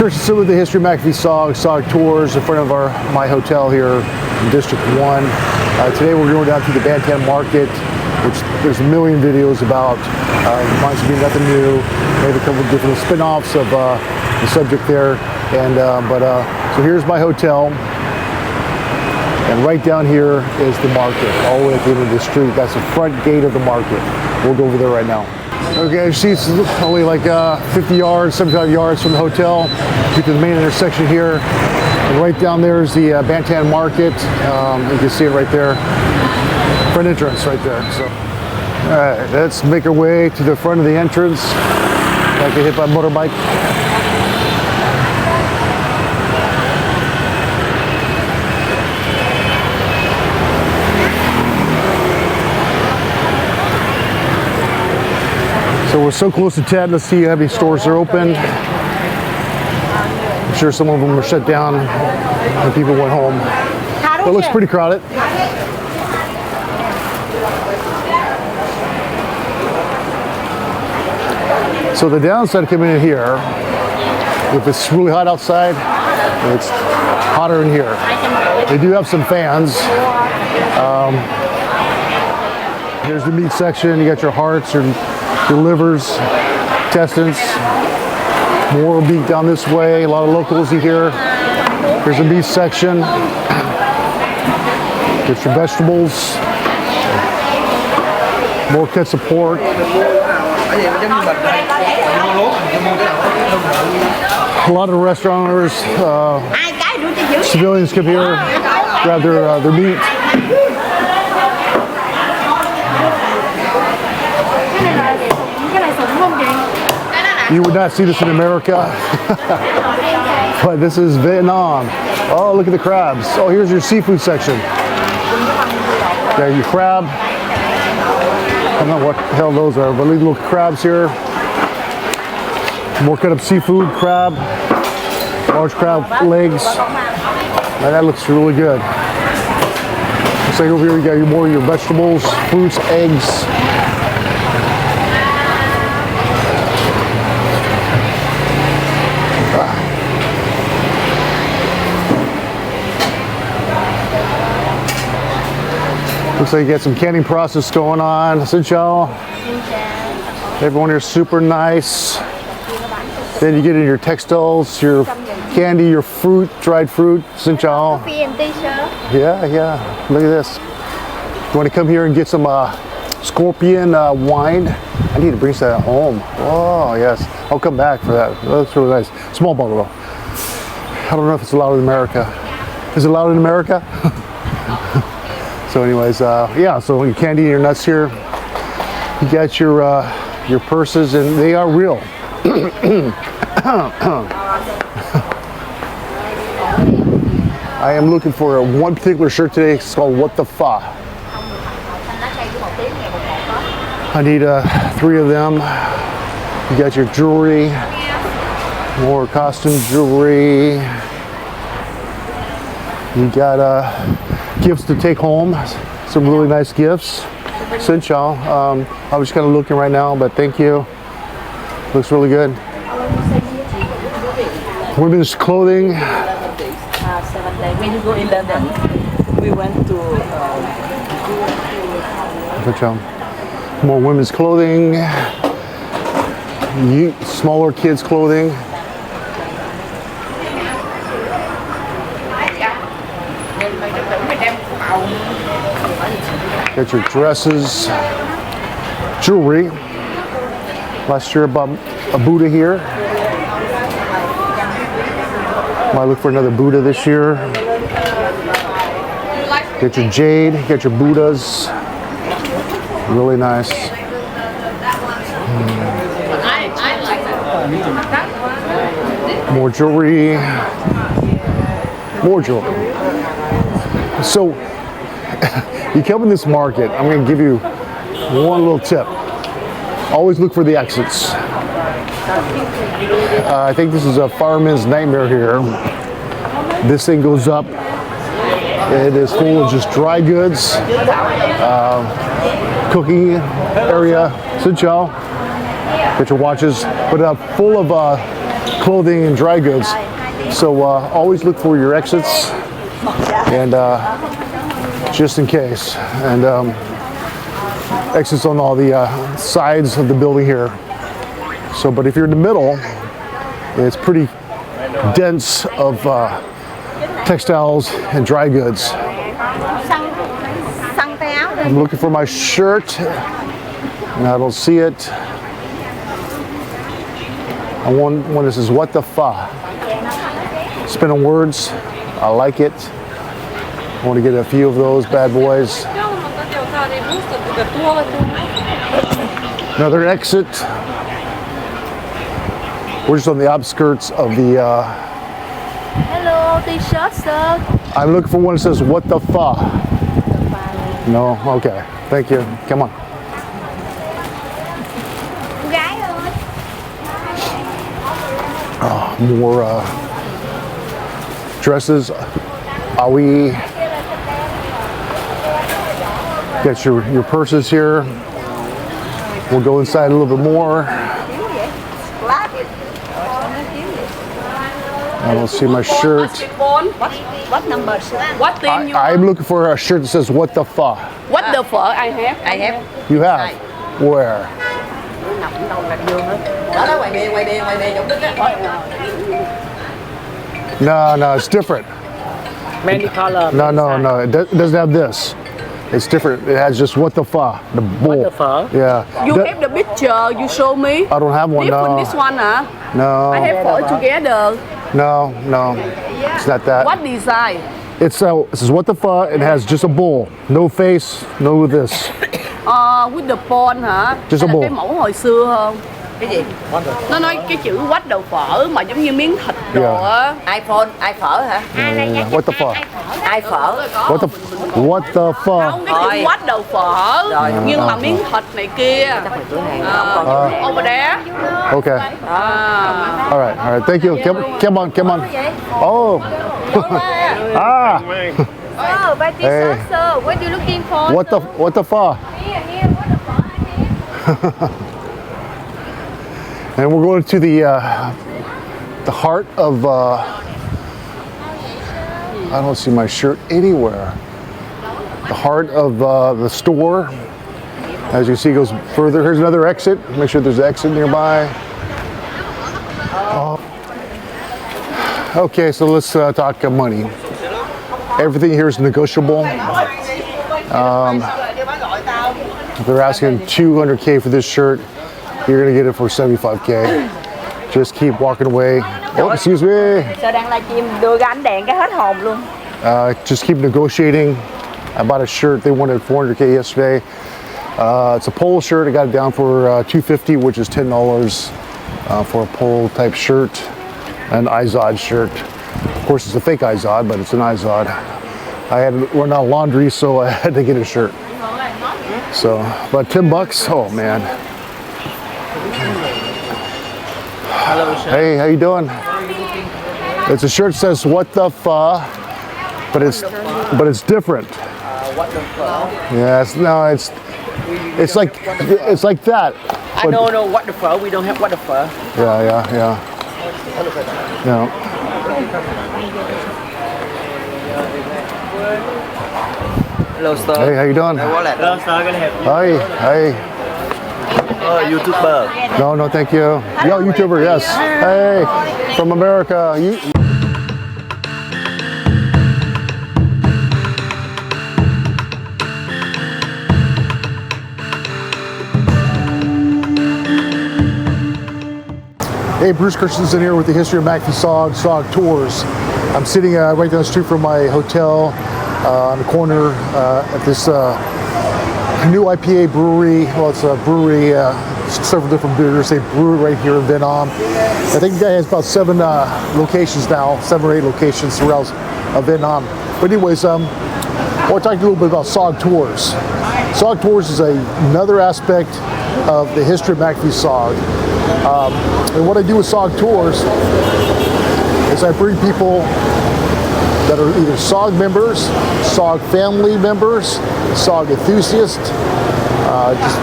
Christensen with the history of MACV-SOG Tours in front of my hotel here in District 1. Today we're going down to the Bantan Market, which there's a million videos about. It reminds me of nothing new. Maybe a couple of different spin-offs of the subject there. And so here's my hotel. And right down here is the market, all the way at the end of the street. That's the front gate of the market. We'll go over there right now. Okay, as you see, it's only like 50 yards, 75 yards from the hotel. Get to the main intersection here. And right down there is the Bantan Market. You can see it right there. Front entrance right there. So, all right, let's make our way to the front of the entrance. Like get hit by a motorbike. So we're so close to 10. Let's see how many stores are open. I'm sure some of them are shut down and people went home. It looks pretty crowded. So the downside coming in here, if it's really hot outside, it's hotter in here. They do have some fans. Here's the meat section. You got your hearts, your livers, intestines. More meat down this way. A lot of locals here. Here's the beef section. Get your vegetables. More cuts of pork. A lot of restaurant owners, civilians come here, grab their meat. You would not see this in America, but this is Vietnam. Oh, look at the crabs. Oh, here's your seafood section. Got your crab. I don't know what the hell those are, but little crabs here. More cut up seafood, crab, large crab legs. Now that looks really good. Looks like over here you got more of your vegetables, fruits, eggs. Looks like you got some canning process going on. Xin chào. Everyone here is super nice. Then you get in your textiles, your candy, your fruit, dried fruit. Xin chào. Yeah. Look at this. You want to come here and get some scorpion wine? I need to bring that home. Oh, yes. I'll come back for that. That looks really nice. Small bottle though. I don't know if it's allowed in America. Is it allowed in America? So anyways, yeah, so your candy and your nuts here. You got your purses, and they are real. I am looking for one particular shirt today. It's called What the Fa. I need 3 of them. You got your jewelry, more costume jewelry. You got gifts to take home, some really nice gifts. Xin chào. I was kind of looking right now, but thank you. Looks really good. Women's clothing. When you go in London, we went to. Good job. More women's clothing. Smaller kids' clothing. Got your dresses, jewelry. Last year about a Buddha here. Might look for another Buddha this year. Get your jade, get your Buddhas. Really nice. More jewelry. More jewelry. So, you come in this market, I'm going to give you one little tip. Always look for the exits. I think this is a fireman's nightmare here. This thing goes up. It is full of just dry goods, cooking area. Xin chào. Get your watches, but full of clothing and dry goods. So always look for your exits, and just in case. And exits on all the sides of the building here. So, but if you're in the middle, it's pretty dense of textiles and dry goods. I'm looking for my shirt, and I don't see it. I want one that says "What the fuck." Spin on words. I like it. I want to get a few of those bad boys. Another exit. We're just on the outskirts of the. Hello, t-shirt, sir. I'm looking for one that says "What the fuck." No, okay. Thank you. Come on. More dresses. We got your purses here. We'll go inside a little bit more. I don't see my shirt. What number, sir? What team you I'm looking for a shirt that says "What the fuck." What the fuck? I have. You have? Where? No, it's different. Many color. No. It doesn't have this. It's different. It has just "What the fuck." The bull. What the fuck? Yeah. You have the picture you show me? I don't have one. Different No. this one, huh? No. I have put together. No. It's not that. What design? It says "What the fuck." It has just a bull. No face. No this. With the pawn hả? Just Hay a là bull. cái mẫu hồi xưa không? Cái gì? Nó nói cái chữ quách đầu phở mà giống như miếng thịt đồ á. iPhone, ai phở hả? What the fuck? Ai phở? What the fuck? Không, cái chữ quách đầu phở. Nhưng mà miếng thịt này kia. Over there. Okay. All right. Thank you. Come on. Oh. Ah. Oh, but this Hey. sir, what are you looking for? What the fuck? Here, what the fuck? And we're going to the heart of. I don't see my shirt anywhere. The heart of the store. As you see, it goes further. Here's another exit. Make sure there's an exit nearby. Okay, so let's talk money. Everything here is negotiable. They're asking $200K for this shirt. You're gonna get it for $75K. Just keep walking away. Oh, excuse me. Sợ đang livestream đưa cái ánh đèn cái hết hồn luôn. Just keep negotiating. I bought a shirt. They wanted $400K yesterday. It's a polo shirt. I got it down for $250, which is $10 for a polo type shirt. An IZOD shirt. Of course, it's a fake IZOD, but it's an IZOD. I had to run out of laundry, so I had to get a shirt. So, about $10. Oh man. Hello, sir. Hey, how you doing? It's a shirt that says "What the fuck," but it's different. What the fuck? Yes, no, it's like that. I don't know what the fuck. We don't have what the fuck. Yeah. Hello, sir. Hey, how you doing? Hello, sir. Can I help you? Hey. YouTuber. No, thank you. Yo, YouTuber, yes. Hey, from America. Hey, Bruce Christensen here with the history of MACV-SOG Tours. I'm sitting right down the street from my hotel on the corner at this new IPA brewery. Well, it's a brewery, several different beers. They brew it right here in Vietnam. I think the guy has about 7 locations now, 7 or 8 locations throughout Vietnam. But anyways, I want to talk a little bit about SOG Tours. SOG Tours is another aspect of the history of MACV-SOG. And what I do with SOG Tours is I bring people that are either SOG members, SOG family members, SOG enthusiasts, just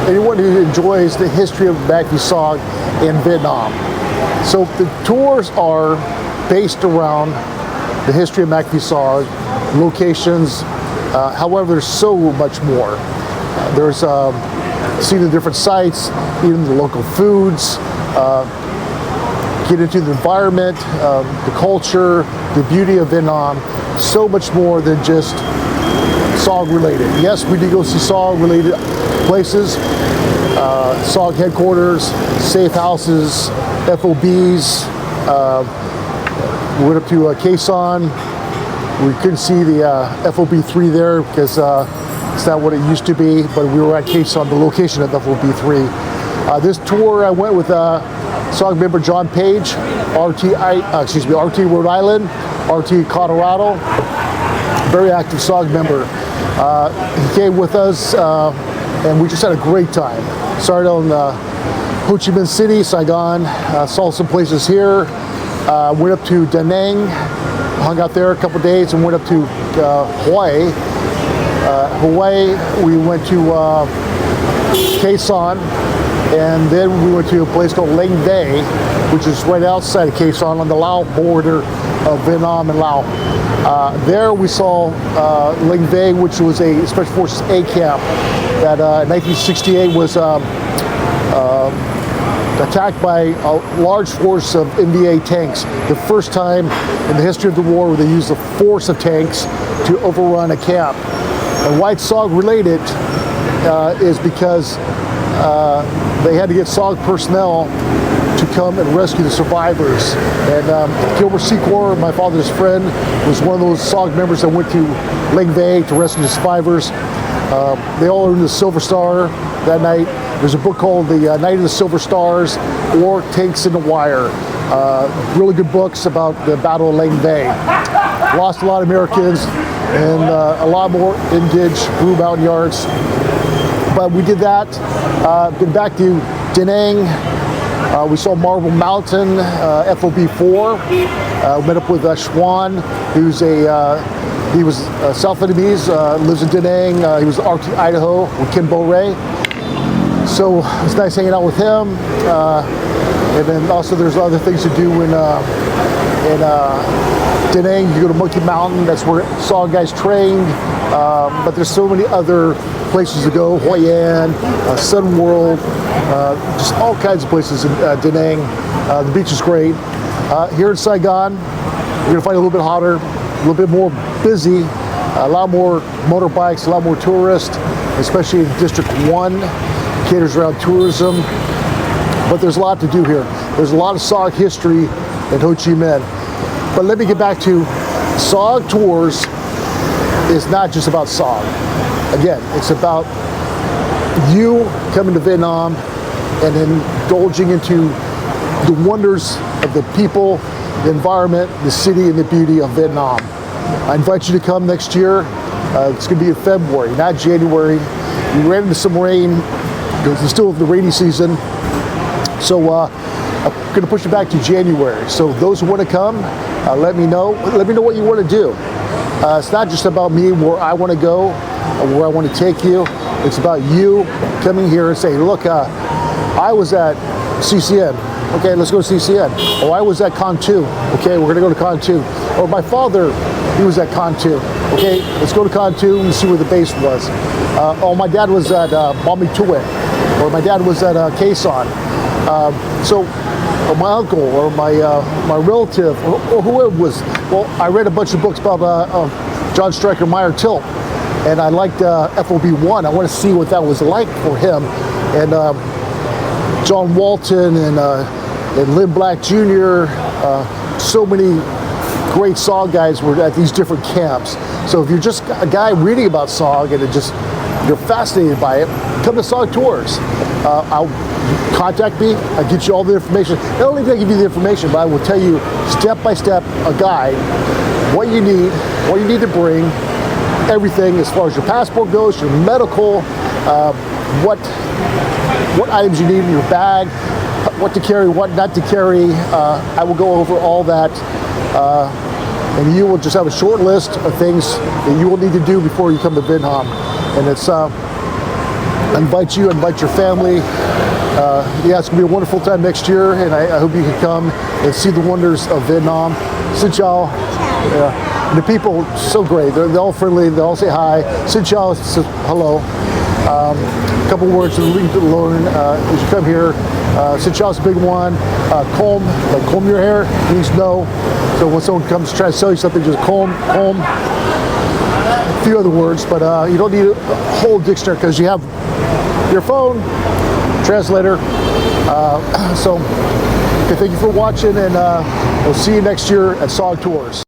anyone who enjoys the history of MACV-SOG in Vietnam. So the tours are based around the history of MACV-SOG, locations. However, there's so much more. There's seeing the different sites, eating the local foods, get into the environment, the culture, the beauty of Vietnam. So much more than just SOG related. Yes, we did go see SOG related places, SOG headquarters, safe houses, FOBs. We went up to Khe Sanh. We couldn't see the FOB3 there because it's not what it used to be, but we were at Khe Sanh, the location of FOB3. This tour I went with SOG member John Page, RT Rhode Island, RT Colorado, very active SOG member. He came with us and we just had a great time. Started on Ho Chi Minh City, Saigon, saw some places here, went up to Da Nang, hung out there a couple days, and went up to Hawaii. We went to Khe Sanh, and then we went to a place called Lang Vay, which is right outside of Khe Sanh on the Lao border of Vietnam and Laos. There we saw Lang Vay, which was a Special Forces A camp that in 1968 was attacked by a large force of NVA tanks. The first time in the history of the war where they used the force of tanks to overrun a camp. And why it's SOG related is because they had to get SOG personnel to come and rescue the survivors. And Gilbert Secor, my father's friend, was one of those SOG members that went to Lang Vay to rescue the survivors. They all earned the Silver Star that night. There's a book called The Night of the Silver Stars or Tanks in the Wire. Really good books about the Battle of Lang Vay. Lost a lot of Americans and a lot more indige Blue Mountain Yards. But we did that. Been back to Da Nang. We saw Marble Mountain, FOB4. Met up with Schwan, who's he was South Vietnamese, lives in Da Nang. He was RT Idaho with Ken Bo Ray. So it was nice hanging out with him. And then also there's other things to do in Da Nang. You go to Monkey Mountain, that's where SOG guys trained. But there's so many other places to go. Hoi An, Sun World, just all kinds of places in Da Nang. The beach is great. Here in Saigon, you're gonna find it a little bit hotter, a little bit more busy, a lot more motorbikes, a lot more tourists, especially in District 1, caters around tourism. But there's a lot to do here. There's a lot of SOG history in Ho Chi Minh. But let me get back to SOG Tours is not just about SOG. Again, it's about you coming to Vietnam and indulging into the wonders of the people, the environment, the city, and the beauty of Vietnam. I invite you to come next year. It's going to be in February, not January. We ran into some rain because it's still the rainy season. So I'm going to push it back to January. So those who want to come, let me know. Let me know what you want to do. It's not just about me, where I want to go, or where I want to take you. It's about you coming here and saying, look, I was at CCN. Okay, let's go to CCN. Or I was at Con 2. Okay, we're going to go to Con 2. Or my father, he was at Con 2. Okay, let's go to Con 2 and see where the base was. Oh, my dad was at Bami Tuet. Or my dad was at Khe Sanh. Or my uncle, or my relative, or whoever was. Well, I read a bunch of books about John Stryker Meyer Tilt, and I liked FOB1. I want to see what that was like for him. And John Walton and Lynn Black Jr., so many great SOG guys were at these different camps. So if you're just a guy reading about SOG and you're fascinated by it, come to SOG Tours. I'll contact me. I'll get you all the information. Not only do I give you the information, but I will tell you step by step a guide, what you need to bring, everything as far as your passport goes, your medical, what items you need in your bag, what to carry, what not to carry. I will go over all that. And you will just have a short list of things that you will need to do before you come to Vietnam. And it's, I invite you, invite your family, Yeah, it's gonna be a wonderful time next year, and I hope you can come and see the wonders of Vietnam. Xin chào. The people so great. They're all friendly. They all say hi. Xin chào, says hello. A couple words to learn as you come here. Xin chào is a big one. Comb, like comb your hair, means no. So when someone comes to try to sell you something, just comb. A few other words, but you don't need a whole dictionary because you have your phone, translator. So okay, thank you for watching, and we'll see you next year at SOG Tours.